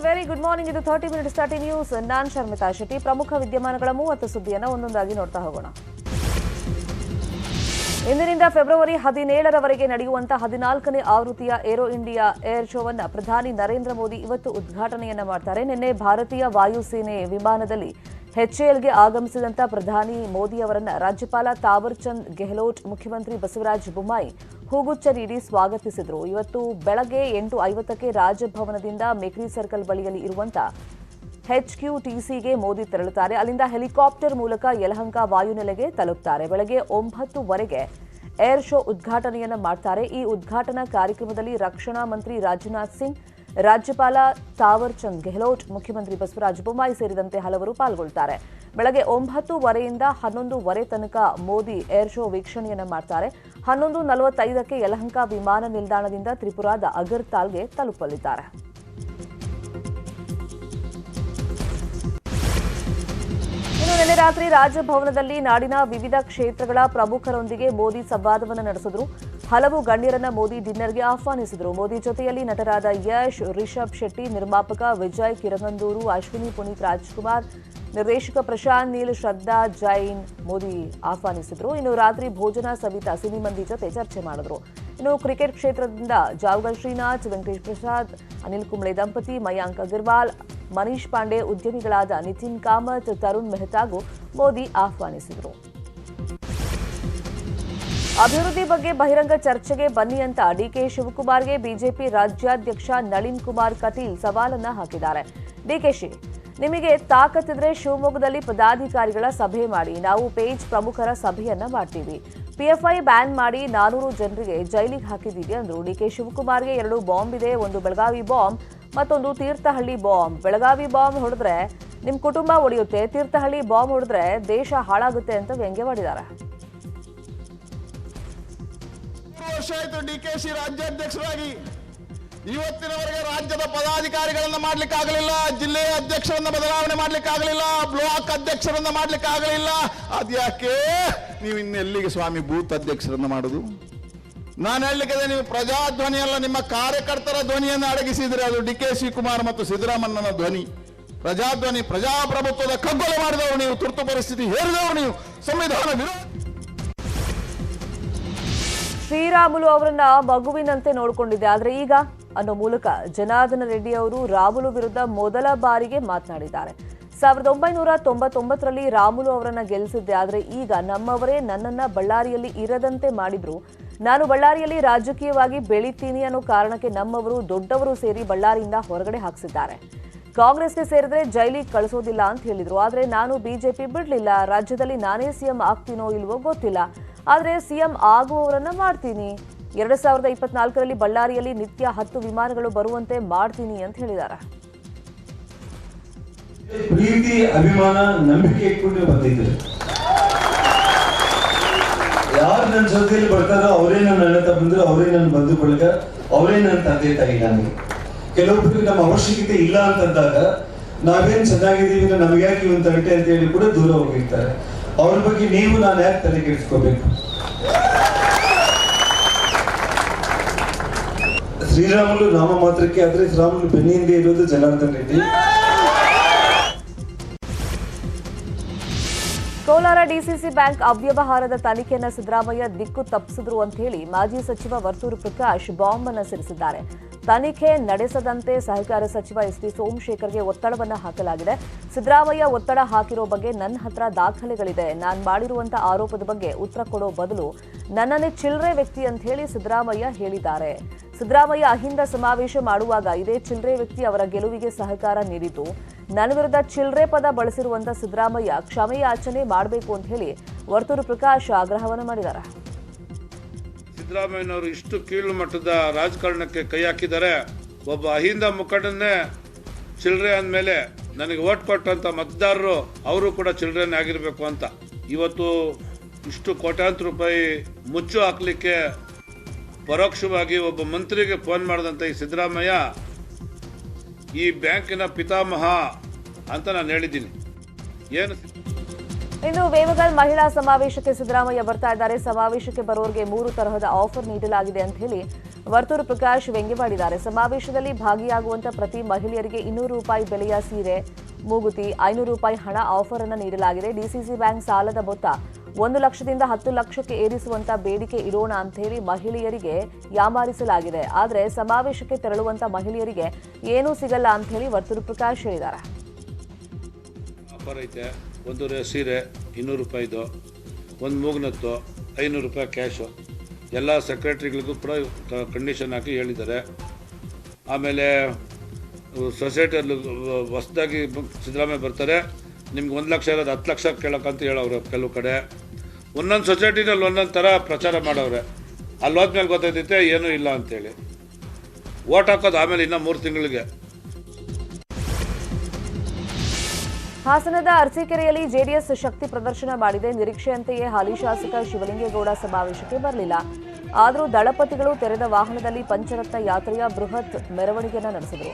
Very good morning. ಇದು 30 minutes 30 news. ನಾನು ಶರ್ಮಿತಾ ಶೆಟ್ಟಿ. ಪ್ರಮುಖ ವಿದ್ಯಮಾನಗಳ 30 ಸುದ್ದಿಯನ್ನು ಒಂದೊಂದಾಗಿ ನೋಡ್ತಾ ಹೋಗೋಣ. ಇಂದಿನಿಂದ ಫೆಬ್ರವರಿ 17ರವರೆಗೆ ನಡೆಯುವಂತ 14ನೇ ಆವೃತ್ತಿಯ ಏರೋ ಇಂಡಿಯಾ ಏರ್ ಶೋವನ್ನು ಪ್ರಧಾನಿ ನರೇಂದ್ರ ಮೋದಿ ಇವತ್ತು ಉದ್ಘಾಟನೆಯನ್ನ ಮಾಡ್ತಾರೆ. ನಿನ್ನೆ ಭಾರತೀಯ ವಾಯುಸೇನೆ ವಿಮಾನದಲ್ಲಿ HALಗೆ ಆಗಮಿಸಿದಂತ ಪ್ರಧಾನಿ ಮೋದಿ ಅವರನ್ನ ರಾಜ್ಯಪಾಲ ತಾವರ್ ಚಂದ್ ಗೆಹ್ಲೋಟ್, ಮುಖ್ಯಮಂತ್ರಿ ಬಸವರಾಜ ಬೊಮ್ಮಾಯಿ ಹೂಗುಚ್ಛ ನೀಡಿ ಸ್ವಾಗತಿಸಿದರು. ಇವತ್ತು ಬೆಳಗ್ಗೆ 8:50ಕ್ಕೆ ರಾಜಭವನದಿಂದ ಮೇಕ್ರಿ ಸರ್ಕಲ್ ಬಳಿಯಲ್ಲಿ ಇರುವಂತಹ HQTCಗೆ ಮೋದಿ ತೆರಳುತ್ತಾರೆ. ಅಲ್ಲಿಂದ ಹೆಲಿಕಾಪ್ಟರ್ ಮೂಲಕ ಯಲಹಂಕ ವಾಯುನೆಲೆಗೆ ತಲುಪುತ್ತಾರೆ. ಬೆಳಗ್ಗೆ 9:00ವರೆಗೆ ಏರ್ ಶೋ ಉದ್ಘಾಟನೆಯನ್ನ ಮಾಡ್ತಾರೆ. ಈ ಉದ್ಘಾಟನಾ ಕಾರ್ಯಕ್ರಮದಲ್ಲಿ ರಕ್ಷಣಾ ಮಂತ್ರಿ ರಾಜನಾಥ್ ಸಿಂಗ್, ರಾಜ್ಯಪಾಲ ತಾವರ್ ಚಂದ್ ಗೆಹ್ಲೋಟ್, ಮುಖ್ಯಮಂತ್ರಿ ಬಸವರಾಜ ಬೊಮ್ಮಾಯಿ ಸೇರಿದಂತೆ ಹಲವರು ಪಾಲ್ಗೊಳ್ಳುತ್ತಾರೆ. ಬೆಳಗ್ಗೆ 9:30ರಿಂದ 11:30 ತನಕ ಮೋದಿ ಏರ್ ಶೋ ವೀಕ್ಷಣೆಯನ್ನ ಮಾಡ್ತಾರೆ. 11:45ಕ್ಕೆ ಯಲಹಂಕ ವಿಮಾನ ನಿಲ್ದಾಣದಿಂದ ತ್ರಿಪುರಾದ ಅಗರ್ತಾಲ್ಗೆ ತಲುಪಲಿದ್ದಾರೆ. ನಿನ್ನೆ ರಾತ್ರಿ ರಾಜಭವನದಲ್ಲಿ ನಾಡಿನ ವಿವಿಧ ಕ್ಷೇತ್ರಗಳ ಪ್ರಮುಖರೊಂದಿಗೆ ಮೋದಿ ಸಂವಾದವನ್ನು ನಡೆಸಿದರು. ಹಲವು ಗಣ್ಯರನ್ನ ಮೋದಿ ಡಿನ್ನರ್ಗೆ ಆಹ್ವಾನಿಸಿದರು. ಮೋದಿ ಜೊತೆಯಲ್ಲಿ ನಟರಾದ ಯಶ್, ರಿಷಬ್ ಶೆಟ್ಟಿ, ನಿರ್ಮಾಪಕ ವಿಜಯ್ ಕಿರಂಗಂದೂರು, ಅಶ್ವಿನಿ, ಪುನೀತ್ ರಾಜ್ಕುಮಾರ್, ನಿರ್ದೇಶಕ ಪ್ರಶಾಂತ್ ನೀಲ್, ಶ್ರದ್ಧಾ ಜೈನ್ ಮೋದಿ ಆಹ್ವಾನಿಸಿದರು. ಇನ್ನು ರಾತ್ರಿ ಭೋಜನ ಸವಿತಾ ಸಿನಿಮಂದಿ ಜೊತೆ ಚರ್ಚೆ ಮಾಡಿದ್ರು. ಇನ್ನು ಕ್ರಿಕೆಟ್ ಕ್ಷೇತ್ರದಿಂದ ಜಾವಗಲ್ ಶ್ರೀನಾಥ್, ವೆಂಕಟೇಶ್ ಪ್ರಸಾದ್, ಅನಿಲ್ ಕುಂಬ್ಳೆ ದಂಪತಿ, ಮಯಾಂಕ್ ಅಗರ್ವಾಲ್, ಮನೀಶ್ ಪಾಂಡೆ, ಉದ್ಯಮಿಗಳಾದ ನಿತಿನ್ ಕಾಮತ್, ತರುಣ್ ಮೆಹ್ತಾಗೂ ಮೋದಿ ಆಹ್ವಾನಿಸಿದರು. ಅಭಿವೃದ್ಧಿ ಬಗ್ಗೆ ಬಹಿರಂಗ ಚರ್ಚೆಗೆ ಬನ್ನಿ ಅಂತ ಡಿಕೆ ಶಿವಕುಮಾರ್ಗೆ ಬಿಜೆಪಿ ರಾಜ್ಯಾಧ್ಯಕ್ಷ ನಳಿನ್ ಕುಮಾರ್ ಕಟೀಲ್ ಸವಾಲನ್ನ ಹಾಕಿದ್ದಾರೆ. ಡಿಕೆಶಿ, ನಿಮಗೆ ತಾಕತ್ತಿದ್ರೆ ಶಿವಮೊಗ್ಗದಲ್ಲಿ ಪದಾಧಿಕಾರಿಗಳ ಸಭೆ ಮಾಡಿ, ನಾವು ಪೇಜ್ ಪ್ರಮುಖರ ಸಭೆಯನ್ನ ಮಾಡ್ತೀವಿ. PFI ಬ್ಯಾನ್ ಮಾಡಿ 400 ಜನರಿಗೆ ಜೈಲಿಗೆ ಹಾಕಿದ್ದೀವಿ ಅಂದ್ರು. ಡಿಕೆ ಶಿವಕುಮಾರ್ಗೆ 2 ಬಾಂಬ್ ಇದೆ, ಒಂದು ಬೆಳಗಾವಿ ಬಾಂಬ್, ಮತ್ತೊಂದು ತೀರ್ಥಹಳ್ಳಿ ಬಾಂಬ್. ಬೆಳಗಾವಿ ಬಾಂಬ್ ಹೊಡೆದ್ರೆ ನಿಮ್ ಕುಟುಂಬ ಒಡೆಯುತ್ತೆ, ತೀರ್ಥಹಳ್ಳಿ ಬಾಂಬ್ ಹೊಡೆದ್ರೆ ದೇಶ ಹಾಳಾಗುತ್ತೆ ಅಂತ ವ್ಯಂಗ್ಯವಾಡಿದ್ದಾರೆ. ವರ್ಷ ಆಯ್ತು DKಶಿ ರಾಜ್ಯಾಧ್ಯಕ್ಷರಾಗಿ, ಇವತ್ತಿನವರೆಗೆ ರಾಜ್ಯದ ಪದಾಧಿಕಾರಿಗಳನ್ನ ಮಾಡ್ಲಿಕ್ಕೆ ಆಗಲಿಲ್ಲ, ಜಿಲ್ಲೆಯ ಅಧ್ಯಕ್ಷರನ್ನ ಬದಲಾವಣೆ ಮಾಡ್ಲಿಕ್ಕೆ ಆಗಲಿಲ್ಲ, ಬ್ಲಾಕ್ ಅಧ್ಯಕ್ಷರನ್ನ ಮಾಡ್ಲಿಕ್ಕೆ ಆಗಲಿಲ್ಲ. ಅದ್ಯಾಕೆ ನೀವು ಇನ್ನೆಲ್ಲಿಗೆ ಸ್ವಾಮಿ ಬೂತ್ ಅಧ್ಯಕ್ಷರನ್ನ ಮಾಡುದು? ನಾನು ಹೇಳಲಿಕ್ಕೆ ನೀವು ಪ್ರಜಾಧ್ವನಿ ಅಲ್ಲ, ನಿಮ್ಮ ಕಾರ್ಯಕರ್ತರ ಧ್ವನಿಯನ್ನು ಅಡಗಿಸಿದ್ರೆ ಅದು DK ಶಿವಕುಮಾರ್ ಮತ್ತು ಸಿದ್ದರಾಮಣ್ಣನ ಧ್ವನಿ. ಪ್ರಜಾಧ್ವನಿ, ಪ್ರಜಾಪ್ರಭುತ್ವದ ಕಗ್ಗೊಲೆ ಮಾಡಿದವರು ನೀವು, ತುರ್ತು ಪರಿಸ್ಥಿತಿ ಹೇರಿದವರು ನೀವು, ಸಂವಿಧಾನ ವಿರೋಧ. ಶ್ರೀರಾಮುಲು ಅವರನ್ನ ಮಗುವಿನಂತೆ ನೋಡಿಕೊಂಡಿದ್ದೆ, ಆದ್ರೆ ಈಗ ಅನ್ನೋ ಮೂಲಕ ಜನಾರ್ದನ ರೆಡ್ಡಿ ಅವರು ರಾಮುಲು ವಿರುದ್ಧ ಮೊದಲ ಬಾರಿಗೆ ಮಾತನಾಡಿದ್ದಾರೆ. 1999ರಲ್ಲಿ ರಾಮುಲು ಅವರನ್ನ ಗೆಲ್ಲಿಸಿದ್ದೆ, ಆದ್ರೆ ಈಗ ನಮ್ಮವರೇ ನನ್ನನ್ನ ಬಳ್ಳಾರಿಯಲ್ಲಿ ಇರದಂತೆ ಮಾಡಿದ್ರು. ನಾನು ಬಳ್ಳಾರಿಯಲ್ಲಿ ರಾಜಕೀಯವಾಗಿ ಬೆಳೀತೀನಿ ಅನ್ನೋ ಕಾರಣಕ್ಕೆ ನಮ್ಮವರು ದೊಡ್ಡವರು ಸೇರಿ ಬಳ್ಳಾರಿಯಿಂದ ಹೊರಗಡೆ ಹಾಕಿಸಿದ್ದಾರೆ. ಕಾಂಗ್ರೆಸ್ಗೆ ಸೇರಿದ್ರೆ ಜೈಲಿಗೆ ಕಳಿಸೋದಿಲ್ಲ ಅಂತ ಹೇಳಿದ್ರು. ಆದ್ರೆ ನಾನು ಬಿಜೆಪಿ ಬಿಡ್ಲಿಲ್ಲ. ರಾಜ್ಯದಲ್ಲಿ ನಾನೇ ಸಿಎಂ ಆಗ್ತೀನೋ ಇಲ್ವೋ ಗೊತ್ತಿಲ್ಲ, ಆದ್ರೆ ಸಿಎಂ ಆಗುವವರನ್ನ ಮಾಡ್ತೀನಿ. 2024ರಲ್ಲಿ ಬಳ್ಳಾರಿಯಲ್ಲಿ ನಿತ್ಯ 10 ವಿಮಾನಗಳು ಬರುವಂತೆ ಮಾಡ್ತೀನಿ ಅಂತ ಹೇಳಿದ್ದಾರೆ. ಪ್ರೀತಿ, ಅಭಿಮಾನ, ನಂಬಿಕೆ ಇಟ್ಕೊಂಡು ಬಂದಿದ್ರು. ಯಾರು ನನ್ನ ಜೊತೆಯಲ್ಲಿ ಬರ್ತಾರೋ ಅವರೇ ನನ್ನ ಅಣ್ಣ ಬಂದ್ರು, ಅವರೇ ನನ್ನ ಬಂಧು ಬಳಗ, ಅವರೇ ನನ್ನ ತಂದೆ ತಾಯಿ. ನನಗೆ ಕೆಲವೊಬ್ಬರಿಗೆ ನಮ್ಮ ಅವಶ್ಯಕತೆ ಇಲ್ಲ ಅಂತಂದಾಗ ನಾವೇನ್ ಚೆನ್ನಾಗಿದ್ದೀವಿ, ನಮ್ಗೆ ಯಾಕೆ ಇವನ್ ತರಟೆ ಅಂತ ಹೇಳಿ ಕೂಡ ದೂರ ಹೋಗಿರ್ತಾರೆ. ಅವ್ರ ಬಗ್ಗೆ ನೀವು ನಾನು ಯಾಕೆ ತಲೆ ಕೆಡಿಸ್ಕೋಬೇಕು? ಶ್ರೀರಾಮುಲು ನಾಮ ಮಾತ್ರಕ್ಕೆ, ಆದ್ರೆ ಶ್ರೀರಾಮುಲು ಬೆನ್ನಿಂದ ಇರೋದು ಜನಾರ್ದನ್ ರೆಡ್ಡಿ. ಕೋಲಾರ ಡಿಸಿಸಿ ಬ್ಯಾಂಕ್ ಅವ್ಯವಹಾರದ ತನಿಖೆಯನ್ನು ಸಿದ್ದರಾಮಯ್ಯ ದಿಕ್ಕು ತಪ್ಪಿಸಿದ್ರು ಅಂತ ಹೇಳಿ ಮಾಜಿ ಸಚಿವ ವರ್ತೂರು ಪ್ರಕಾಶ್ ಬಾಂಬ್ ಅನ್ನು ಸಿಡಿಸಿದ್ದಾರೆ. ತನಿಖೆ ನಡೆಸದಂತೆ ಸಹಕಾರ ಸಚಿವ ಎಸ್ ಟಿ ಸೋಮಶೇಖರ್ಗೆ ಒತ್ತಡವನ್ನು ಹಾಕಲಾಗಿದೆ. ಸಿದ್ದರಾಮಯ್ಯ ಒತ್ತಡ ಹಾಕಿರೋ ಬಗ್ಗೆ ನನ್ನ ಹತ್ರ ದಾಖಲೆಗಳಿದೆ, ನಾನು ಮಾಡಿರುವಂತಹ ಆರೋಪದ ಬಗ್ಗೆ ಉತ್ತರ ಕೊಡೋ ಬದಲು ನನ್ನನ್ನೇ ಚಿಲ್ಲರೆ ವ್ಯಕ್ತಿ ಅಂತ ಹೇಳಿ ಸಿದ್ದರಾಮಯ್ಯ ಹೇಳಿದ್ದಾರೆ. ಸಿದ್ದರಾಮಯ್ಯ ಅಹಿಂದ ಸಮಾವೇಶ ಮಾಡುವಾಗ ಇದೇ ಚಿಲ್ಲರೆ ವ್ಯಕ್ತಿ ಅವರ ಗೆಲುವಿಗೆ ಸಹಕಾರ ನೀಡಿತು. ನನ್ನ ವಿರುದ್ಧ ಚಿಲ್ಲರೆ ಪದ ಬಳಸಿರುವಂತ ಸಿದ್ದರಾಮಯ್ಯ ಕ್ಷಮೆ ಯಾಚನೆ ಮಾಡಬೇಕು ಅಂತ ಹೇಳಿ ವರ್ತೂರು ಪ್ರಕಾಶ್ ಆಗ್ರಹವನ್ನು ಮಾಡಿದ್ದಾರೆ. ಸಿದ್ದರಾಮಯ್ಯನವರು ಇಷ್ಟು ಕೀಳು ಮಟ್ಟದ ರಾಜಕಾರಣಕ್ಕೆ ಕೈ ಹಾಕಿದ್ದಾರೆ. ಒಬ್ಬ ಅಹಿಂದ ಮುಖಂಡನ್ನೇ ಚಿಲ್ಲರೆ ಅಂದಮೇಲೆ ನನಗೆ ಓಟ್ ಕೊಟ್ಟಂತ ಮತದಾರರು ಅವರು ಕೂಡ ಚಿಲ್ಲರೆನೇ ಆಗಿರಬೇಕು ಅಂತ ಇವತ್ತು ಇಷ್ಟು ಕೋಟ್ಯಾಂತರ ರೂಪಾಯಿ ಮುಚ್ಚು ಹಾಕಲಿಕ್ಕೆ ಪರೋಕ್ಷವಾಗಿ ಒಬ್ಬ ಮಂತ್ರಿಗೆ ಫೋನ್ ಮಾಡಿದಂಥ ಈ ಸಿದ್ದರಾಮಯ್ಯ ಈ ಬ್ಯಾಂಕಿನ ಪಿತಾಮಹ ಅಂತ ನಾನು ಹೇಳಿದ್ದೀನಿ. ಏನು ಇನ್ನು ವೇಮಗಲ್ ಮಹಿಳಾ ಸಮಾವೇಶಕ್ಕೆ ಸಿದ್ದರಾಮಯ್ಯ ಬರ್ತಾ ಇದ್ದಾರೆ. ಸಮಾವೇಶಕ್ಕೆ ಬರೋರಿಗೆ 3 ತರಹದ ಆಫರ್ ನೀಡಲಾಗಿದೆ ಅಂತ ಹೇಳಿ ವರ್ತೂರು ಪ್ರಕಾಶ್ ವ್ಯಂಗ್ಯವಾಡಿದ್ದಾರೆ. ಸಮಾವೇಶದಲ್ಲಿ ಭಾಗಿಯಾಗುವಂತ ಪ್ರತಿ ಮಹಿಳೆಯರಿಗೆ 200 ರೂಪಾಯಿ ಬೆಲೆಯ ಸೀರೆ, ಮೂಗುತಿ, 500 ರೂಪಾಯಿ ಹಣ ಆಫರ್ ಅನ್ನು ನೀಡಲಾಗಿದೆ. ಡಿಸಿಸಿ ಬ್ಯಾಂಕ್ ಸಾಲದ ಮೊತ್ತ 1 ಲಕ್ಷದಿಂದ 10 ಲಕ್ಷಕ್ಕೆ ಏರಿಸುವಂತ ಬೇಡಿಕೆ ಇಡೋಣ ಅಂತ ಹೇಳಿ ಮಹಿಳೆಯರಿಗೆ ಯಾಮಾರಿಸಲಾಗಿದೆ. ಆದರೆ ಸಮಾವೇಶಕ್ಕೆ ತೆರಳುವಂತ ಮಹಿಳೆಯರಿಗೆ ಏನೂ ಸಿಗಲ್ಲ ಅಂತ ಹೇಳಿ ವರ್ತೂರು ಪ್ರಕಾಶ್ ಹೇಳಿದ್ದಾರೆ. ಆಫರ್ ಐತೆ, ಒಂದು ಸೀರೆ 200 ರೂಪಾಯಿದು, ಒಂದು ಮೂಗ್ನತ್ತು 500 ರೂಪಾಯಿ ಕ್ಯಾಶು, ಎಲ್ಲ ಸೆಕ್ರೆಟ್ರಿಗಳಿಗೂ ಕೂಡ ಕಂಡೀಷನ್ ಹಾಕಿ ಹೇಳಿದ್ದಾರೆ. ಆಮೇಲೆ ಸೊಸೈಟಿಯಲ್ಲಿ ಹೊಸದಾಗಿ ಸಿದ್ದರಾಮಯ್ಯ ಬರ್ತಾರೆ, ನಿಮ್ಗೆ 1 ಲಕ್ಷ ಇರೋದು 10 ಲಕ್ಷ ಕೇಳೋಕ್ಕಂತ ಹೇಳೋರು. ಕೆಲವು ಕಡೆ ಒಂದೊಂದು ಸೊಸೈಟಿನಲ್ಲಿ ಒಂದೊಂದು ಥರ ಪ್ರಚಾರ ಮಾಡವ್ರೆ. ಅಲ್ಲಿ ಹೋದ್ಮೇಲೆ ಗೊತ್ತಾಯ್ತೈತೆ ಏನೂ ಇಲ್ಲ ಅಂತೇಳಿ. ಓಟ್ ಹಾಕೋದು ಆಮೇಲೆ ಇನ್ನೂ 3 ತಿಂಗಳಿಗೆ. ಹಾಸನದ ಅರಸೀಕೆರೆಯಲ್ಲಿ ಜೆಡಿಎಸ್ ಶಕ್ತಿ ಪ್ರದರ್ಶನ ಮಾಡಿದೆ. ನಿರೀಕ್ಷೆಯಂತೆಯೇ ಹಾಲಿ ಶಾಸಕ ಶಿವಲಿಂಗೇಗೌಡ ಸಮಾವೇಶಕ್ಕೆ ಬರಲಿಲ್ಲ. ಆದರೂ ದಳಪತಿಗಳು ತೆರೆದ ವಾಹನದಲ್ಲಿ ಪಂಚರತ್ನ ಯಾತ್ರೆಯ ಬೃಹತ್ ಮೆರವಣಿಗೆಯನ್ನು ನಡೆಸಿದರು.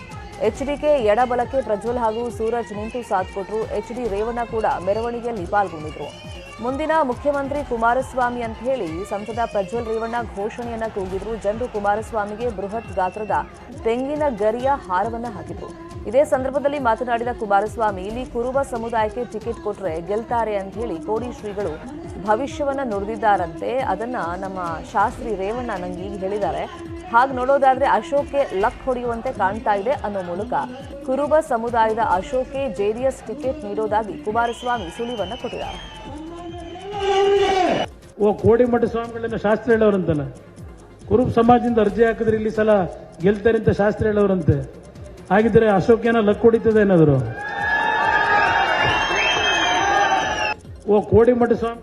ಎಚ್ಡಿಕೆ ಎಡಬಲಕ್ಕೆ ಪ್ರಜ್ವಲ್ ಹಾಗೂ ಸೂರಜ್ ನಿಂತು ಸಾಥ್ ಕೊಟ್ಟರು. ಎಚ್ಡಿ ರೇವಣ್ಣ ಕೂಡ ಮೆರವಣಿಗೆಯಲ್ಲಿ ಪಾಲ್ಗೊಂಡಿದ್ರು. ಮುಂದಿನ ಮುಖ್ಯಮಂತ್ರಿ ಕುಮಾರಸ್ವಾಮಿ ಅಂತ ಹೇಳಿ ಸಂಸದ ಪ್ರಜ್ವಲ್ ರೇವಣ್ಣ ಘೋಷಣೆಯನ್ನ ಕೂಗಿದ್ರು. ಜನರು ಕುಮಾರಸ್ವಾಮಿಗೆ ಬೃಹತ್ ಗಾತ್ರದ ತೆಂಗಿನ ಗರಿಯ ಹಾರವನ್ನ ಹಾಕಿದ್ರು. ಇದೇ ಸಂದರ್ಭದಲ್ಲಿ ಮಾತನಾಡಿದ ಕುಮಾರಸ್ವಾಮಿ, ಇಲ್ಲಿ ಕುರುಬ ಸಮುದಾಯಕ್ಕೆ ಟಿಕೆಟ್ ಕೊಟ್ರೆ ಗೆಲ್ತಾರೆ ಅಂತ ಹೇಳಿ ಕೋಡಿ ಶ್ರೀಗಳು ಭವಿಷ್ಯವನ್ನ ನುಡಿದಿದ್ದಾರಂತೆ. ಅದನ್ನ ನಮ್ಮ ಶಾಸ್ತ್ರಿ ರೇವಣ್ಣ ನಂಗೆ ಈಗ ಹೇಳಿದ್ದಾರೆ. ಹಾಗೆ ನೋಡೋದಾದ್ರೆ ಅಶೋಕ್ಗೆ ಲಕ್ ಹೊಡೆಯುವಂತೆ ಕಾಣ್ತಾ ಇದೆ ಅನ್ನೋ ಮೂಲಕ ಕುರುಬ ಸಮುದಾಯದ ಅಶೋಕ್ಗೆ ಜೆಡಿಎಸ್ ಟಿಕೆಟ್ ನೀಡೋದಾಗಿ ಕುಮಾರಸ್ವಾಮಿ ಸುಳಿವನ್ನ ಕೊಟ್ಟಿದ್ದಾರೆ. ಕೋಡಿಮಠ ಸ್ವಾಮಿಗಳನ್ನ ಶಾಸ್ತ್ರ ಹೇಳೋರಂತಲ್ಲ, ಕುರುಬ ಸಮಾಜದಿಂದ ಅರ್ಜಿ ಹಾಕಿದ್ರೆ ಇಲ್ಲಿ ಸಲ ಗೆಲ್ತಾರೆ ಅಂತ ಶಾಸ್ತ್ರ ಹೇಳೋರಂತೆ. ಹಾಗಿದ್ರೆ ಅಶೋಕ್ ಏನೋ ಲಕ್ ಹೊಡಿತದೆ ಏನಾದ್ರು? ಕೋಡಿಮಠ ಸ್ವಾಮಿ.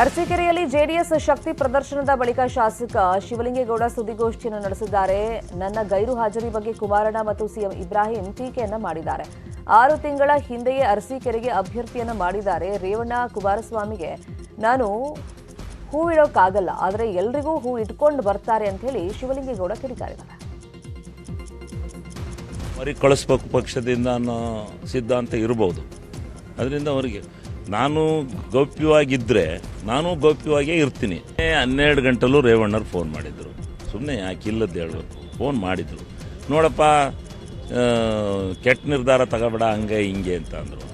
ಅರಸೀಕೆರೆಯಲ್ಲಿ ಜೆಡಿಎಸ್ ಶಕ್ತಿ ಪ್ರದರ್ಶನದ ಬಳಿಕ ಶಾಸಕ ಶಿವಲಿಂಗೇಗೌಡ ಸುದ್ದಿಗೋಷ್ಠಿಯನ್ನು ನಡೆಸಿದ್ದಾರೆ. ನನ್ನ ಗೈರು ಹಾಜರಿ ಬಗ್ಗೆ ಕುಮಾರಣ್ಣ ಮತ್ತು ಸಿಎಂ ಇಬ್ರಾಹಿಂ ಟೀಕೆಯನ್ನ ಮಾಡಿದ್ದಾರೆ. 6 ತಿಂಗಳ ಹಿಂದೆಯೇ ಅರಸೀಕೆರೆಗೆ ಅಭ್ಯರ್ಥಿಯನ್ನ ಮಾಡಿದ್ದಾರೆ. ರೇವಣ್ಣ ಕುಮಾರಸ್ವಾಮಿಗೆ ನಾನು ಹೂ ಇಡೋಕ್ಕಾಗಲ್ಲ, ಆದರೆ ಎಲ್ರಿಗೂ ಹೂ ಇಟ್ಕೊಂಡು ಬರ್ತಾರೆ ಅಂತ ಹೇಳಿ ಶಿವಲಿಂಗೇಗೌಡ ಕಿಡಿಕಾರಿದ್ದಾರೆ. ಅವರಿಗೆ ಕಳಿಸ್ಬೇಕು ಪಕ್ಷದಿಂದ ಅನ್ನೋ ಸಿದ್ಧಾಂತ ಇರಬಹುದು. ಅದರಿಂದ ಅವರಿಗೆ ನಾನು ಗೌಪ್ಯವಾಗಿದ್ದರೆ ನಾನು ಗೌಪ್ಯವಾಗೇ ಇರ್ತೀನಿ. 12 ಗಂಟೆಲೂ ರೇವಣ್ಣರು ಫೋನ್ ಮಾಡಿದರು. ಸುಮ್ಮನೆ ಯಾಕೆ ಇಲ್ಲದ್ದು ಹೇಳಬೇಕು. ಫೋನ್ ಮಾಡಿದರು, ನೋಡಪ್ಪ ಕೆಟ್ಟ ನಿರ್ಧಾರ ತಗೋಬೇಡ ಹಂಗೆ ಹಿಂಗೆ ಅಂತ ಅಂದರು.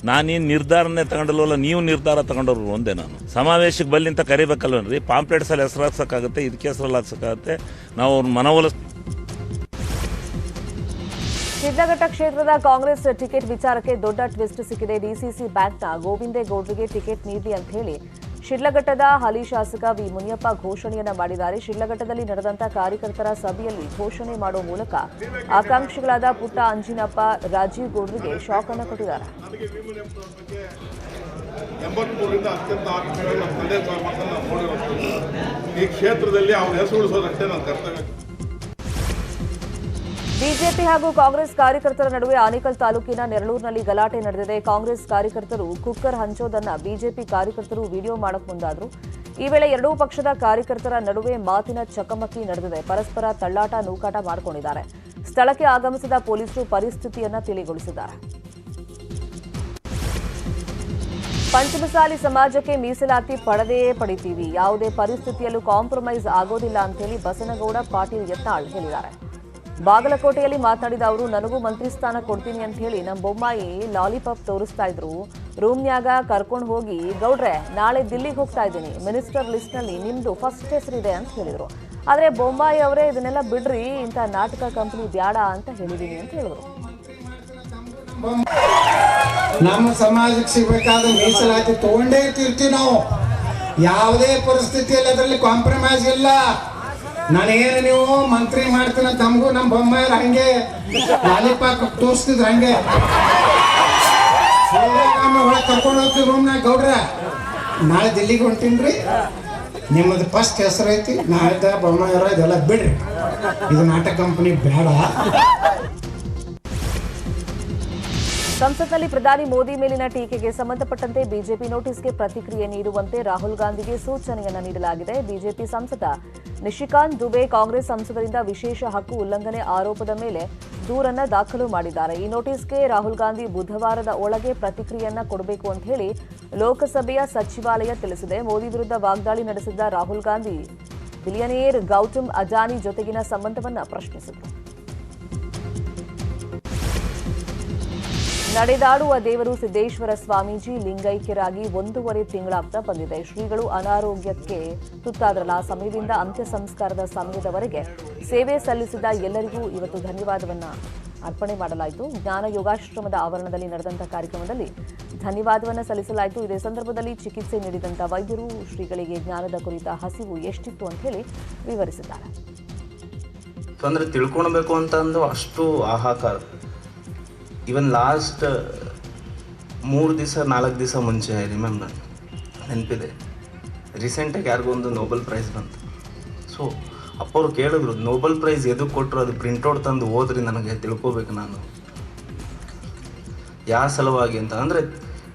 ನಾನೇನು ನಿರ್ಧಾರನೇ ತಗೊಂಡಲ್ವಲ್ಲ, ನೀವು ನಿರ್ಧಾರ ತಗೊಂಡವ್ರು ಒಂದೇ. ನಾನು ಸಮಾವೇಶಕ್ಕೆ ಬಲ್ಲಿ ಅಂತ ಕರಿಬೇಕಲ್ವನ್ರಿ. ಪಾಂಪ್ಲೆಟ್ಸಲ್ಲಿ ಹೆಸರು ಹಾಕ್ಸೋಕ್ಕಾಗುತ್ತೆ, ಇದಕ್ಕೆ ಹೆಸರಲ್ಲಿ ಹಾಕ್ಸೋಕ್ಕಾಗುತ್ತೆ. ನಾವು ಅವ್ರ ಮನವೊಲಿಸ್. ಶಿಡ್ಲಘಟ್ಟ ಕ್ಷೇತ್ರದ ಕಾಂಗ್ರೆಸ್ ಟಿಕೆಟ್ ವಿಚಾರಕ್ಕೆ ದೊಡ್ಡ ಟ್ವಿಸ್ಟ್ ಸಿಕ್ಕಿದೆ. ಡಿಸಿಸಿ ಬ್ಯಾಂಕ್ನ ಗೋವಿಂದೇಗೌಡರಿಗೆ ಟಿಕೆಟ್ ನೀಡಿ ಅಂತ ಹೇಳಿ ಶಿಡ್ಲಘಟ್ಟದ ಹಾಲಿ ಶಾಸಕ ವಿ ಮುನಿಯಪ್ಪ ಘೋಷಣೆಯನ್ನ ಮಾಡಿದ್ದಾರೆ. ಶಿಡ್ಲಘಟ್ಟದಲ್ಲಿ ನಡೆದಂತ ಕಾರ್ಯಕರ್ತರ ಸಭೆಯಲ್ಲಿ ಘೋಷಣೆ ಮಾಡುವ ಮೂಲಕ ಆಕಾಂಕ್ಷಿಗಳಾದ ಪುಟ್ಟ ಅಂಜಿನಪ್ಪ, ರಾಜೀವ್ ಗೌಡ್ರಿಗೆ ಶಾಕ್ ಅನ್ನು ಕೊಟ್ಟಿದ್ದಾರೆ. 83ರಿಂದ ಅತ್ಯಂತ ಆತ್ಮೀಯವಾಗಿ ನಮ್ಮ ತಂದೆ ತಾಯಿ ಮಕ್ಕಳನ್ನ ನಾವು ನೋಡಿರೋದು. ಈ ಕ್ಷೇತ್ರದಲ್ಲಿ ಅವ್ರ ಹೆಸರು ಉಳಿಸೋದಷ್ಟೇ ನನ್ನ ಕರ್ತವ್ಯ. ಬಿಜೆಪಿ ಹಾಗೂ ಕಾಂಗ್ರೆಸ್ ಕಾರ್ಯಕರ್ತರ ನಡುವೆ ಆನೇಕಲ್ ತಾಲೂಕಿನ ನೆರಳೂರಿನಲ್ಲಿ ಗಲಾಟೆ ನಡೆದಿದೆ. ಕಾಂಗ್ರೆಸ್ ಕಾರ್ಯಕರ್ತರು ಕುಕ್ಕರ್ ಹಂಚೋದನ್ನ ಬಿಜೆಪಿ ಕಾರ್ಯಕರ್ತರು ವಿಡಿಯೋ ಮಾಡಕ್ ಮುಂದಾದ್ರು. ಈ ವೇಳೆ ಎರಡೂ ಪಕ್ಷದ ಕಾರ್ಯಕರ್ತರ ನಡುವೆ ಮಾತಿನ ಚಕಮಕಿ ನಡೆದಿದೆ. ಪರಸ್ಪರ ತಳ್ಳಾಟ ನೂಕಾಟ ಮಾಡಿಕೊಂಡಿದ್ದಾರೆ. ಸ್ಥಳಕ್ಕೆ ಆಗಮಿಸಿದ ಪೊಲೀಸರು ಪರಿಸ್ಥಿತಿಯನ್ನ ತಿಳಿಗೊಳಿಸಿದ್ದಾರೆ. ಪಂಚಮಸಾಲಿ ಸಮಾಜಕ್ಕೆ ಮೀಸಲಾತಿ ಪಡೆದೇ ಪಡಿತೀವಿ, ಯಾವುದೇ ಪರಿಸ್ಥಿತಿಯಲ್ಲೂ ಕಾಂಪ್ರಮೈಸ್ ಆಗೋದಿಲ್ಲ ಅಂತ ಹೇಳಿ ಬಸನಗೌಡ ಪಾಟೀಲ್ ಯತ್ನಾಳ್ ಹೇಳಿದ್ದಾರೆ. ಬಾಗಲಕೋಟೆಯಲ್ಲಿ ಮಾತನಾಡಿದ ಅವರು, ನನಗೂ ಮಂತ್ರಿ ಸ್ಥಾನ ಕೊಡ್ತೀನಿ ಅಂತ ಹೇಳಿ ನಮ್ಮ ಬೊಮ್ಮಾಯಿ ಲಾಲಿಪಾಪ್ ತೋರಿಸ್ತಾ ಇದ್ರು. ರೂಮ್ನ್ಯಾಗ ಕರ್ಕೊಂಡು ಹೋಗಿ, ಗೌಡ್ರೆ ನಾಳೆ ದಿಲ್ಲಿಗೆ ಹೋಗ್ತಾ ಇದ್ದೀನಿ, ಮಿನಿಸ್ಟರ್ ಲಿಸ್ಟ್ನಲ್ಲಿ ನಿಮ್ದು ಫಸ್ಟ್ ಹೆಸರಿದೆ ಅಂತ ಹೇಳಿದ್ರು. ಆದರೆ ಬೊಮ್ಮಾಯಿ ಅವರೇ ಇದನ್ನೆಲ್ಲ ಬಿಡ್ರಿ, ಇಂಥ ನಾಟಕ ಕಂಪನಿ ಬ್ಯಾಡ ಅಂತ ಹೇಳಿದೀನಿ ಅಂತ ಹೇಳಿದ್ರು. ನಮ್ಮ ಸಮಾಜಕ್ಕೆ ಸಿಗಬೇಕಾದ ಮೀಸಲಾತಿ ತಗೊಂಡೇ ಇರ್ತೀವಿ ನಾವು. ಯಾವುದೇ ಪರಿಸ್ಥಿತಿಯಲ್ಲಿ ಅದರಲ್ಲಿ ಕಾಂಪ್ರಮೈಸ್ ಇಲ್ಲ. ನಾನೇನು ನೀವು ಮಂತ್ರಿ ಮಾಡ್ತೀನಿ ತಮಗೂ ನಮ್ಮ ಬೊಮ್ಮಾಯಿ ಹಂಗೆ ಲಾಲಿಪಾಪ್ ತೋರಿಸ್ತಿದ್ರು. ಹಂಗೆ ಒಳಗೆ ಕರ್ಕೊಂಡು ಹೋಗ್ತೀವಿ ರೂಮ್ನಾಗ, ಗೌಡ್ರ ನಾಳೆ ದಿಲ್ಲಿಗೆ ಹೊಂಟೀನ್ರಿ, ನಿಮ್ಮದು ಫಸ್ಟ್ ಹೆಸರು ಐತಿ, ನಾಳೆ ಬೊಮ್ಮಾಯಿಯವರ ಇದೆಲ್ಲ ಬಿಡ್ರಿ, ಇದು ನಾಟಕ ಕಂಪನಿ ಬೇಡ. ಸಂಸತ್ನಲ್ಲಿ ಪ್ರಧಾನಿ ಮೋದಿ ಮೇಲಿನ ಟೀಕೆಗೆ ಸಂಬಂಧಪಟ್ಟಂತೆ ಬಿಜೆಪಿ ನೋಟಿಸ್ಗೆ ಪ್ರತಿಕ್ರಿಯೆ ನೀಡುವಂತೆ ರಾಹುಲ್ ಗಾಂಧಿಗೆ ಸೂಚನೆಯನ್ನ ನೀಡಲಾಗಿದೆ. ಬಿಜೆಪಿ ಸಂಸದ ನಿಶಿಕಾಂತ್ ದುಬೆ ಕಾಂಗ್ರೆಸ್ ಸಂಸದರಿಂದ ವಿಶೇಷ ಹಕ್ಕು ಉಲ್ಲಂಘನೆ ಆರೋಪದ ಮೇಲೆ ದೂರನ್ನ ದಾಖಲು ಮಾಡಿದ್ದಾರೆ. ಈ ನೋಟಿಸ್ಗೆ ರಾಹುಲ್ ಗಾಂಧಿ ಬುಧವಾರದ ಒಳಗೆ ಪ್ರತಿಕ್ರಿಯೆಯನ್ನ ಕೊಡಬೇಕು ಅಂತ ಹೇಳಿ ಲೋಕಸಭೆಯ ಸಚಿವಾಲಯ ತಿಳಿಸಿದೆ. ಮೋದಿ ವಿರುದ್ಧ ವಾಗ್ದಾಳಿ ನಡೆಸಿದ್ದ ರಾಹುಲ್ ಗಾಂಧಿ ಬಿಲಿಯನೇರ್ ಗೌತಮ್ ಅದಾನಿ ಜೊತೆಗಿನ ಸಂಬಂಧವನ್ನ ಪ್ರಶ್ನಿಸಿದರು. ನಡೆದಾಡುವ ದೇವರು ಸಿದ್ದೇಶ್ವರ ಸ್ವಾಮೀಜಿ ಲಿಂಗೈಕ್ಯರಾಗಿ 1.5 ತಿಂಗಳಾಗ್ತಾ ಬಂದಿದೆ. ಶ್ರೀಗಳು ಅನಾರೋಗ್ಯಕ್ಕೆ ತುತ್ತಾದ್ರಲ್ಲ, ಆ ಸಮಯದಿಂದ ಅಂತ್ಯ ಸಂಸ್ಕಾರದ ಸಮಯದವರೆಗೆ ಸೇವೆ ಸಲ್ಲಿಸಿದ ಎಲ್ಲರಿಗೂ ಇವತ್ತು ಧನ್ಯವಾದವನ್ನ ಅರ್ಪಣೆ ಮಾಡಲಾಯಿತು. ಜ್ಞಾನ ಯೋಗಾಶ್ರಮದ ಆವರಣದಲ್ಲಿ ನಡೆದಂತಹ ಕಾರ್ಯಕ್ರಮದಲ್ಲಿ ಧನ್ಯವಾದವನ್ನು ಸಲ್ಲಿಸಲಾಯಿತು. ಇದೇ ಸಂದರ್ಭದಲ್ಲಿ ಚಿಕಿತ್ಸೆ ನೀಡಿದಂಥ ವೈದ್ಯರು ಶ್ರೀಗಳಿಗೆ ಜ್ಞಾನದ ಕುರಿತ ಹಸಿವು ಎಷ್ಟಿತ್ತು ಅಂತ ಹೇಳಿ ವಿವರಿಸಿದ್ದಾರೆ. ಅಂದ್ರೆ ತಿಳ್ಕೊಳ್ಬೇಕು ಅಂತಂದು ಅಷ್ಟು ಹಾಹಾಕಾರ. ಇವನ್ ಲಾಸ್ಟ್ 3 ದಿವಸ 4 ದಿವಸ ಮುಂಚೆ ಐ ರಿಮೆಂಬರ್, ನೆನಪಿದೆ, ರೀಸೆಂಟಾಗಿ ಯಾರಿಗೂ ಒಂದು ನೋಬೆಲ್ ಪ್ರೈಸ್ ಬಂತು. ಸೊ ಅಪ್ಪವ್ರು ಕೇಳಿದ್ರು, ನೋಬೆಲ್ ಪ್ರೈಸ್ ಎದಕ್ಕೆ ಕೊಟ್ಟರು, ಅದು ಪ್ರಿಂಟೌಟ್ ತಂದು ಓದ್ರಿ ನನಗೆ ತಿಳ್ಕೊಬೇಕು ನಾನು ಯಾವ ಸಲುವಾಗಿ ಅಂತ. ಅಂದರೆ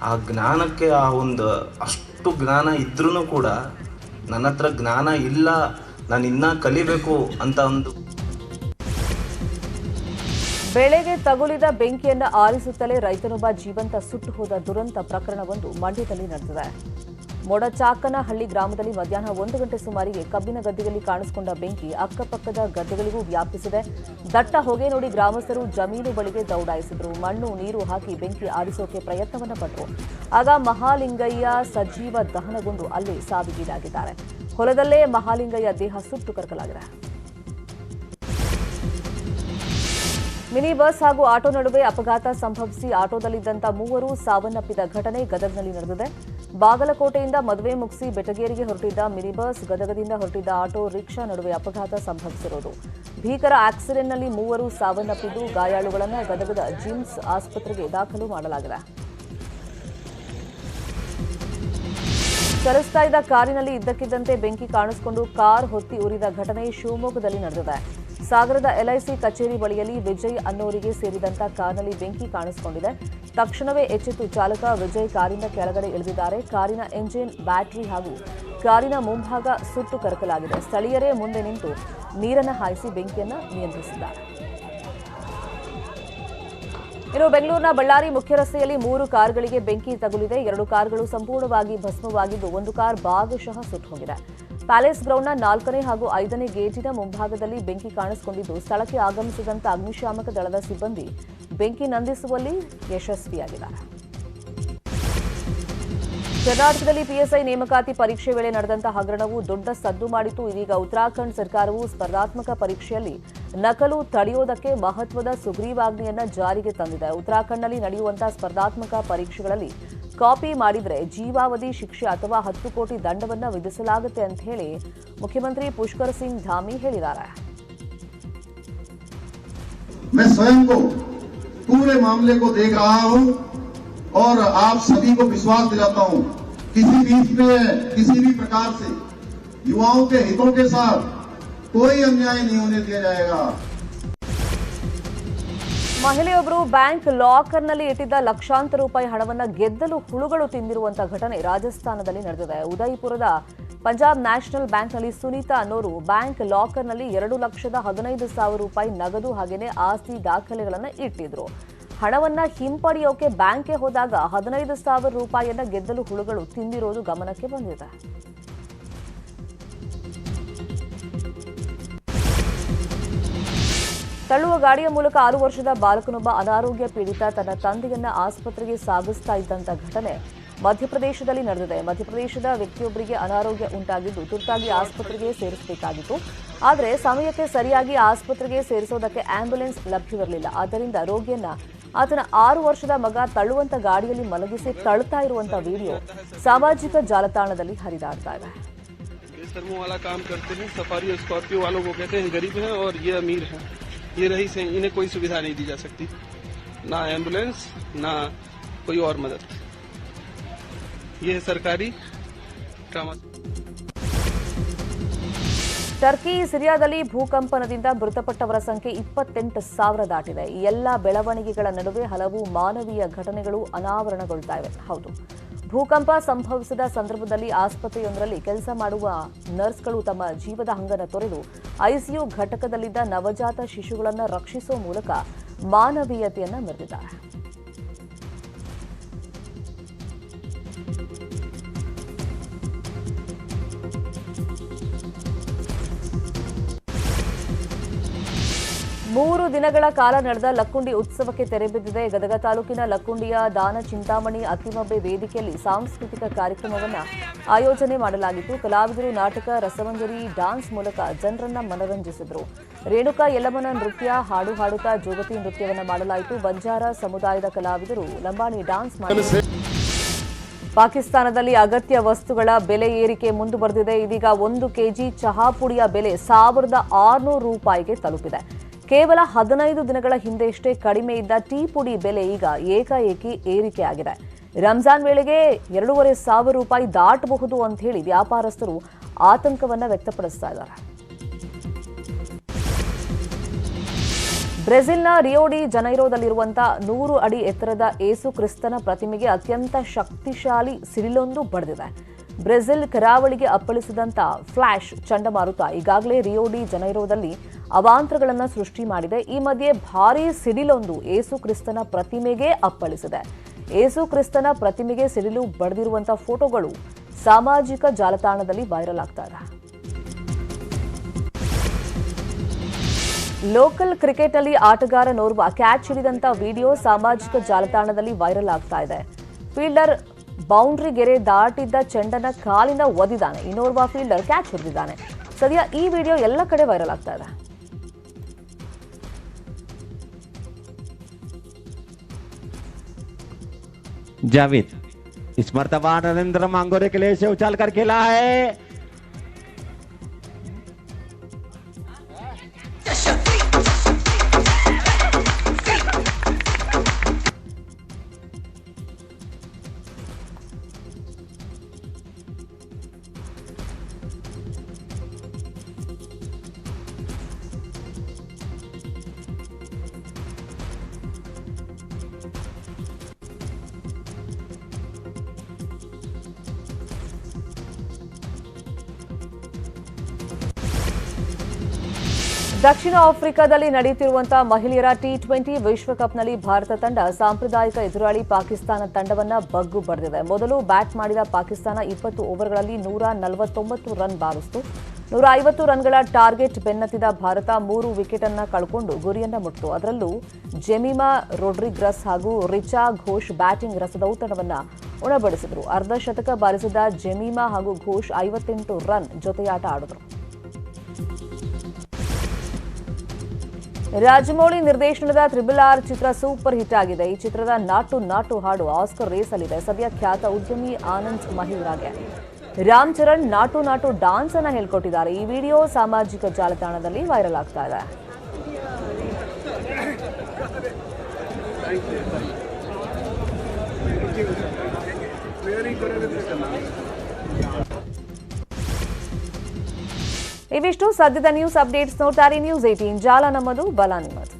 ಆ ಜ್ಞಾನಕ್ಕೆ ಆ ಒಂದು ಅಷ್ಟು ಜ್ಞಾನ ಇದ್ರೂ ಕೂಡ ನನ್ನ ಹತ್ರ ಜ್ಞಾನ ಇಲ್ಲ, ನಾನು ಇನ್ನೂ ಕಲಿಬೇಕು ಅಂತ ಒಂದು. ಬೆಳೆಗೆ ತಗುಲಿದ ಬೆಂಕಿಯನ್ನ ಆರಿಸುತ್ತಲೇ ರೈತನೊಬ್ಬ ಜೀವಂತ ಸುಟ್ಟು ಹೋದ ದುರಂತ ಪ್ರಕರಣವೊಂದು ಮಂಡ್ಯದಲ್ಲಿ ನಡೆದಿದೆ. ಮೊಡಚಾಕನಹಳ್ಳಿ ಗ್ರಾಮದಲ್ಲಿ ಮಧ್ಯಾಹ್ನ 1 ಗಂಟೆ ಸುಮಾರಿಗೆ ಕಬ್ಬಿನ ಗದ್ದೆಯಲ್ಲಿ ಕಾಣಿಸಿಕೊಂಡ ಬೆಂಕಿ ಅಕ್ಕಪಕ್ಕದ ಗದ್ದೆಗಳಿಗೂ ವ್ಯಾಪಿಸಿದೆ. ದಟ್ಟ ಹೊಗೆ ನೋಡಿ ಗ್ರಾಮಸ್ಥರು ಜಮೀನು ಬಳಿಗೆ ದೌಡಾಯಿಸಿದ್ರು. ಮಣ್ಣು ನೀರು ಹಾಕಿ ಬೆಂಕಿ ಆರಿಸೋಕೆ ಪ್ರಯತ್ನವನ್ನ ಪಟ್ಟರು. ಆಗ ಮಹಾಲಿಂಗಯ್ಯ ಸಜೀವ ದಹನಗೊಂಡು ಅಲ್ಲಿ ಸಾವಿಗೀಡಾಗಿದ್ದಾರೆ. ಹೊಲದಲ್ಲೇ ಮಹಾಲಿಂಗಯ್ಯ ದೇಹ ಸುಟ್ಟು ಕರಕಲಾಗಿದೆ. ಮಿನಿ ಬಸ್ ಹಾಗೂ ಆಟೋ ನಡುವೆ ಅಪಘಾತ ಸಂಭವಿಸಿ ಆಟೋದಲ್ಲಿದ್ದಂಥ 3 ಸಾವನ್ನಪ್ಪಿದ ಘಟನೆ ಗದಗನಲ್ಲಿ ನಡೆದಿದೆ. ಬಾಗಲಕೋಟೆಯಿಂದ ಮದುವೆ ಮುಗಿಸಿ ಬೆಟಗೇರಿಗೆ ಹೊರಟಿದ್ದ ಮಿನಿ ಬಸ್, ಗದಗದಿಂದ ಹೊರಟಿದ್ದ ಆಟೋ ರಿಕ್ಷಾ ನಡುವೆ ಅಪಘಾತ ಸಂಭವಿಸಿರುವುದು. ಭೀಕರ ಆಕ್ಸಿಡೆಂಟ್ನಲ್ಲಿ 3 ಸಾವನ್ನಪ್ಪಿದ್ದು, ಗಾಯಾಳುಗಳನ್ನು ಗದಗದ ಜಿಮ್ಸ್ ಆಸ್ಪತ್ರೆಗೆ ದಾಖಲು ಮಾಡಲಾಗಿದೆ. ಚಲಿಸ್ತಾ ಇದ್ದ ಕಾರಿನಲ್ಲಿ ಇದ್ದಕ್ಕಿದ್ದಂತೆ ಬೆಂಕಿ ಕಾಣಿಸಿಕೊಂಡು ಕಾರ್ ಹೊತ್ತಿ ಉರಿದ ಘಟನೆ ಶಿವಮೊಗ್ಗದಲ್ಲಿ ನಡೆದಿದೆ. ಸಾಗರದ ಎಲ್ಐಸಿ ಕಚೇರಿ ಬಳಿಯಲ್ಲಿ ವಿಜಯ್ ಅನ್ನೋರಿಗೆ ಸೇರಿದಂತ ಕಾರ್ನಲ್ಲಿ ಬೆಂಕಿ ಕಾಣಿಸಿಕೊಂಡಿದೆ. ತಕ್ಷಣವೇ ಎಚ್ಚೆತ್ತು ಚಾಲಕ ವಿಜಯ್ ಕಾರಿನ ಕೆಳಗಡೆ ಇಳಿದಿದ್ದಾರೆ. ಕಾರಿನ ಎಂಜಿನ್, ಬ್ಯಾಟರಿ ಹಾಗೂ ಕಾರಿನ ಮುಂಭಾಗ ಸುಟ್ಟು ಕರಕಲಾಗಿದೆ. ಸ್ಥಳೀಯರೇ ಮುಂದೆ ನಿಂತು ನೀರನ್ನು ಹಾಯಿಸಿ ಬೆಂಕಿಯನ್ನು ನಿಯಂತ್ರಿಸಿದ್ದಾರೆ. ಇನ್ನು ಬೆಂಗಳೂರಿನ ಬಳ್ಳಾರಿ ಮುಖ್ಯ ರಸ್ತೆಯಲ್ಲಿ 3 ಕಾರ್ಗಳಿಗೆ ಬೆಂಕಿ ತಗುಲಿದೆ. 2 ಕಾರ್ಗಳು ಸಂಪೂರ್ಣವಾಗಿ ಭಸ್ಮವಾಗಿದ್ದು, 1 ಕಾರ್ ಭಾಗಶಃ ಸುಟ್ಟು ಹೋಗಿದೆ. ಪ್ಯಾಲೇಸ್ ಗ್ರೌಂಡ್ನ 4ನೇ ಹಾಗೂ 5ನೇ ಗೇಟಿನ ಮುಂಭಾಗದಲ್ಲಿ ಬೆಂಕಿ ಕಾಣಿಸಿಕೊಂಡಿದ್ದು, ಸ್ಥಳಕ್ಕೆ ಆಗಮಿಸಿದಂತ ಅಗ್ನಿಶಾಮಕ ದಳದ ಸಿಬ್ಬಂದಿ ಬೆಂಕಿ ನಂದಿಸುವಲ್ಲಿ ಯಶಸ್ವಿಯಾಗಿದ್ದಾರೆ. ಕರ್ನಾಟಕದಲ್ಲಿ ಪಿಎಸ್ಐ ನೇಮಕಾತಿ ಪರೀಕ್ಷೆ ವೇಳೆ ನಡೆದಂತಹ ಹಗರಣವು ದೊಡ್ಡ ಸದ್ದು ಮಾಡಿತು. ಇದೀಗ ಉತ್ತರಾಖಂಡ್ ಸರ್ಕಾರವು ಸ್ಪರ್ಧಾತ್ಮಕ ಪರೀಕ್ಷೆಯಲ್ಲಿ ನಕಲು ತಡೆಯುವುದಕ್ಕೆ ಮಹತ್ವದ ಸುಗ್ರೀವಾಜ್ಞೆಯನ್ನ ಜಾರಿಗೆ ತಂದಿದೆ. ಉತ್ತರಾಖಂಡ್ನಲ್ಲಿ ನಡೆಯುವಂತಹ ಸ್ಪರ್ಧಾತ್ಮಕ ಪರೀಕ್ಷೆಗಳಲ್ಲಿ ಕಾಪಿ ಮಾಡಿದ್ರೆ ಜೀವಾವಧಿ ಶಿಕ್ಷೆ ಅಥವಾ 10 ಕೋಟಿ ದಂಡವನ್ನ ವಿಧಿಸಲಾಗುತ್ತೆ ಅಂತ ಹೇಳಿ ಮುಖ್ಯಮಂತ್ರಿ ಪುಷ್ಕರ್ ಸಿಂಗ್ ಧಾಮಿ ಹೇಳಿದ್ದಾರೆ. मैं स्वयं को पूरे मामले को देख रहा हूं और आप सभी को विश्वास दिलाता हूं, किसी भी प्रकार से युवाओं के हितों के साथ कोई अन्याय नहीं होने दिया जाएगा. ಮಹಿಳೆಯೊಬ್ಬರು ಬ್ಯಾಂಕ್ ಲಾಕರ್ನಲ್ಲಿ ಇಟ್ಟಿದ್ದ ಲಕ್ಷಾಂತರ ರೂಪಾಯಿ ಹಣವನ್ನು ಗೆದ್ದಲು ಹುಳುಗಳು ತಿಂದಿರುವಂತಹ ಘಟನೆ ರಾಜಸ್ಥಾನದಲ್ಲಿ ನಡೆದಿದೆ. ಉದಯಪುರದ ಪಂಜಾಬ್ ನ್ಯಾಷನಲ್ ಬ್ಯಾಂಕ್ನಲ್ಲಿ ಸುನೀತಾ ಅನ್ನೋರು ಬ್ಯಾಂಕ್ ಲಾಕರ್ನಲ್ಲಿ 2,15,000 ರೂಪಾಯಿ ನಗದು ಹಾಗೇನೆ ಆಸ್ತಿ ದಾಖಲೆಗಳನ್ನು ಇಟ್ಟಿದ್ರು. ಹಣವನ್ನ ಹಿಂಪಡೆಯೋಕೆ ಬ್ಯಾಂಕ್ಗೆ ಹೋದಾಗ 15,000 ರೂಪಾಯಿಯನ್ನ ಗೆದ್ದಲು ಹುಳುಗಳು ತಿಂದಿರೋದು ಗಮನಕ್ಕೆ ಬಂದಿದೆ. ತಳ್ಳುವ ಗಾಡಿಯ ಮೂಲಕ 6 ವರ್ಷದ ಬಾಲಕನೊಬ್ಬ ಅನಾರೋಗ್ಯ ಪೀಡಿತ ತನ್ನ ತಂದೆಯನ್ನ ಆಸ್ಪತ್ರೆಗೆ ಸಾಗಿಸ್ತಾ ಇದ್ದಂತ ಘಟನೆ ಮಧ್ಯಪ್ರದೇಶದಲ್ಲಿ ನಡೆದಿದೆ. ಮಧ್ಯಪ್ರದೇಶದ ವ್ಯಕ್ತಿಯೊಬ್ಬರಿಗೆ ಅನಾರೋಗ್ಯ ಉಂಟಾಗಿದ್ದು ತುರ್ತಾಗಿ ಆಸ್ಪತ್ರೆಗೆ ಸೇರಿಸಬೇಕಾಗಿತ್ತು. ಆದರೆ ಸಮಯಕ್ಕೆ ಸರಿಯಾಗಿ ಆಸ್ಪತ್ರೆಗೆ ಸೇರಿಸೋದಕ್ಕೆ ಆಂಬ್ಯುಲೆನ್ಸ್ ಲಭ್ಯವಿರಲಿಲ್ಲ. ಆದ್ದರಿಂದ ರೋಗಿಯನ್ನ ಆತನ 6 ವರ್ಷದ ಮಗ ತಳ್ಳುವಂತ ಗಾಡಿಯಲ್ಲಿ ಮಲಗಿಸಿ ತಳ್ಳುತ್ತಾ ಇರುವಂತ ವಿಡಿಯೋ ಸಾಮಾಜಿಕ ಜಾಲತಾಣದಲ್ಲಿ ಹರಿದಾಡ್ತಾ ಇದೆ. ये रईस हैं, इन्हें कोई सुविधा नहीं दी जा सकती, ना एम्बुलेंस ना कोई और मदद. ये है सरकारी ड्रामा. ಟರ್ಕಿ ಸಿರಿಯಾದಲ್ಲಿ ಭೂಕಂಪನದಿಂದ ಮೃತಪಟ್ಟವರ ಸಂಖ್ಯೆ 28,000 ದಾಟಿದೆ. ಈ ಎಲ್ಲ ಬೆಳವಣಿಗೆಗಳ ನಡುವೆ ಹಲವು ಮಾನವೀಯ ಘಟನೆಗಳು ಅನಾವರಣಗೊಳ್ತಾ ಇವೆ. ಹೌದು, ಭೂಕಂಪ ಸಂಭವಿಸಿದ ಸಂದರ್ಭದಲ್ಲಿ ಆಸ್ಪತ್ರೆಯೊಂದರಲ್ಲಿ ಕೆಲಸ ಮಾಡುವ ನರ್ಸ್ಗಳು ತಮ್ಮ ಜೀವದ ಹಂಗನ್ನು ತೊರೆದು ಐಸಿಯು ಘಟಕದಲ್ಲಿದ್ದ ನವಜಾತ ಶಿಶುಗಳನ್ನು ರಕ್ಷಿಸುವ ಮೂಲಕ ಮಾನವೀಯತೆಯನ್ನು ಮೆರೆದಿದ್ದಾರೆ. ಮೂರು ದಿನಗಳ ಕಾಲ ನಡೆದ ಲಕ್ಕುಂಡಿ ಉತ್ಸವಕ್ಕೆ ತೆರೆ ಬಿದ್ದಿದೆ. ಗದಗ ತಾಲೂಕಿನ ಲಕ್ಕುಂಡಿಯ ದಾನ ಚಿಂತಾಮಣಿ ಅತ್ತಿಮಬ್ಬೆ ವೇದಿಕೆಯಲ್ಲಿ ಸಾಂಸ್ಕೃತಿಕ ಕಾರ್ಯಕ್ರಮವನ್ನು ಆಯೋಜನೆ ಮಾಡಲಾಗಿತ್ತು. ಕಲಾವಿದರು ನಾಟಕ, ರಸಮಂಜರಿ, ಡಾನ್ಸ್ ಮೂಲಕ ಜನರನ್ನ ಮನರಂಜಿಸಿದರು. ರೇಣುಕಾ ಯಲ್ಲಮ್ಮನ ನೃತ್ಯ, ಹಾಡು ಹಾಡುತ್ತಾ ಜೋಗತಿ ನೃತ್ಯವನ್ನು ಮಾಡಲಾಯಿತು. ಬಂಜಾರ ಸಮುದಾಯದ ಕಲಾವಿದರು ಲಂಬಾಣಿ ಡಾನ್ಸ್ ಮಾಡಿದರು. ಪಾಕಿಸ್ತಾನದಲ್ಲಿ ಅಗತ್ಯ ವಸ್ತುಗಳ ಬೆಲೆ ಏರಿಕೆ ಮುಂದುವರೆದಿದೆ. ಇದೀಗ 1 ಕೆಜಿ ಚಹಾ ಪುಡಿಯ ಬೆಲೆ 1,600 ರೂಪಾಯಿಗೆ ತಲುಪಿದೆ. ಕೇವಲ 15 ದಿನಗಳ ಹಿಂದೆಯಷ್ಟೇ ಕಡಿಮೆ ಇದ್ದ ಟೀ ಪುಡಿ ಬೆಲೆ ಈಗ ಏಕಾಏಕಿ ಏರಿಕೆಯಾಗಿದೆ. ರಂಜಾನ್ ವೇಳೆಗೆ 2,500 ರೂಪಾಯಿ ದಾಟಬಹುದು ಅಂತ ಹೇಳಿ ವ್ಯಾಪಾರಸ್ಥರು ಆತಂಕವನ್ನ ವ್ಯಕ್ತಪಡಿಸ್ತಾ ಇದ್ದಾರೆ. ಬ್ರೆಜಿಲ್ನ ರಿಯೋ ಡಿ ಜನೈರೋದಲ್ಲಿರುವಂತಹ 100 ಅಡಿ ಎತ್ತರದ ಏಸು ಕ್ರಿಸ್ತನ ಪ್ರತಿಮೆಗೆ ಅತ್ಯಂತ ಶಕ್ತಿಶಾಲಿ ಸಿಡಿಲೊಂದು ಬಡಿದಿದೆ. ಬ್ರೆಜಿಲ್ ಕರಾವಳಿಗೆ ಅಪ್ಪಳಿಸಿದಂತ ಫ್ಲಾಶ್ ಚಂಡಮಾರುತ ಈಗಾಗಲೇ ರಿಯೋ ಡಿ ಜನೈರೋದಲ್ಲಿ ಅವಾಂತರಗಳನ್ನು ಸೃಷ್ಟಿ ಮಾಡಿದೆ. ಈ ಮಧ್ಯೆ ಭಾರೀ ಸಿಡಿಲೊಂದು ಏಸು ಕ್ರಿಸ್ತನ ಪ್ರತಿಮೆಗೆ ಅಪ್ಪಳಿಸಿದೆ. ಏಸು ಕ್ರಿಸ್ತನ ಪ್ರತಿಮೆಗೆ ಸಿಡಿಲು ಬಡಿದಿರುವಂತಹ ಫೋಟೋಗಳು ಸಾಮಾಜಿಕ ಜಾಲತಾಣದಲ್ಲಿ ವೈರಲ್ ಆಗ್ತಾ ಇದೆ. ಲೋಕಲ್ ಕ್ರಿಕೆಟ್ನಲ್ಲಿ ಆಟಗಾರನೋರ್ವ ಕ್ಯಾಚ್ ಹಿಡಿದಂತ ವಿಡಿಯೋ ಸಾಮಾಜಿಕ ಜಾಲತಾಣದಲ್ಲಿ ವೈರಲ್ ಆಗ್ತಾ ಇದೆ. ಫೀಲ್ಡರ್ ಬೌಂಡ್ರಿ ಗೆರೆ ದಾಟಿದ್ದ ಚೆಂಡನ್ನ ಕಾಲಿನ ಒದಿದ್ದಾನೆ. ಇನ್ನೋರ್ವ ಫೀಲ್ಡರ್ ಕ್ಯಾಚ್ ಹಿಡಿದಿದ್ದಾನೆ. ಸದ್ಯ ಈ ವಿಡಿಯೋ ಎಲ್ಲ ಕಡೆ ವೈರಲ್ ಆಗ್ತಾ ಇದೆ. जावेद इस मर्तबा नरेंद्र मांगोरे के लिए से उछाल कर खेला है. ದಕ್ಷಿಣ ಆಫ್ರಿಕಾದಲ್ಲಿ ನಡೆಯುತ್ತಿರುವಂತಹ ಮಹಿಳೆಯರ T20 ವಿಶ್ವಕಪ್ನಲ್ಲಿ ಭಾರತ ತಂಡ ಸಾಂಪ್ರದಾಯಿಕ ಎದುರಾಳಿ ಪಾಕಿಸ್ತಾನ ತಂಡವನ್ನ ಬಗ್ಗು ಬಡಿದಿದೆ. ಮೊದಲು ಬ್ಯಾಟ್ ಮಾಡಿದ ಪಾಕಿಸ್ತಾನ 20 ಓವರ್ಗಳಲ್ಲಿ 149 ರನ್ ಬಾರಿಸಿತು. 150 ರನ್ಗಳ ಟಾರ್ಗೆಟ್ ಬೆನ್ನತ್ತಿದ ಭಾರತ 3 ವಿಕೆಟ್ ಅನ್ನ ಕಳ್ಕೊಂಡು ಗುರಿಯನ್ನ ಮುಟ್ಟಿತು. ಅದರಲ್ಲೂ ಜೆಮಿಮಾ ರೊಡ್ರಿಗಸ್ ಹಾಗೂ ರಿಚಾ ಘೋಷ್ ಬ್ಯಾಟಿಂಗ್ ರಸದೌತಣವನ್ನ ಉಣಬಡಿಸಿದರು. ಅರ್ಧ ಶತಕ ಬಾರಿಸಿದ ಜೆಮಿಮಾ ಹಾಗೂ ಘೋಷ್ 58 ರನ್ ಜೊತೆಯಾಟ ಆಡಿದರು. ರಾಜಮೌಳಿ ನಿರ್ದೇಶನದ RRR ಚಿತ್ರ ಸೂಪರ್ ಹಿಟ್ ಆಗಿದೆ. ಈ ಚಿತ್ರದ ನಾಟು ನಾಟು ಹಾಡು ಆಸ್ಕರ್ ರೇಸಲ್ಲಿದೆ. ಸದ್ಯ ಖ್ಯಾತ ಉದ್ಯಮಿ ಆನಂದ್ ಮಹಿರಾಗೆ ರಾಮ್ ಚರಣ್ ನಾಟು ನಾಟು ಡಾನ್ಸ್ ಅನ್ನ ಹೇಳ್ಕೊಟ್ಟಿದ್ದಾರೆ. ಈ ವಿಡಿಯೋ ಸಾಮಾಜಿಕ ಜಾಲತಾಣದಲ್ಲಿ ವೈರಲ್ ಆಗ್ತಾ ಇದೆ. ಇವಿಷ್ಟು ಸದ್ಯದ ನ್ಯೂಸ್ ಅಪ್ಡೇಟ್ಸ್. ನೋಡ್ತಾರೆ ನ್ಯೂಸ್ 18 ಜಾಲ ನಮ್ಮದು, ಬಲ ನಿಮ್ಮದು.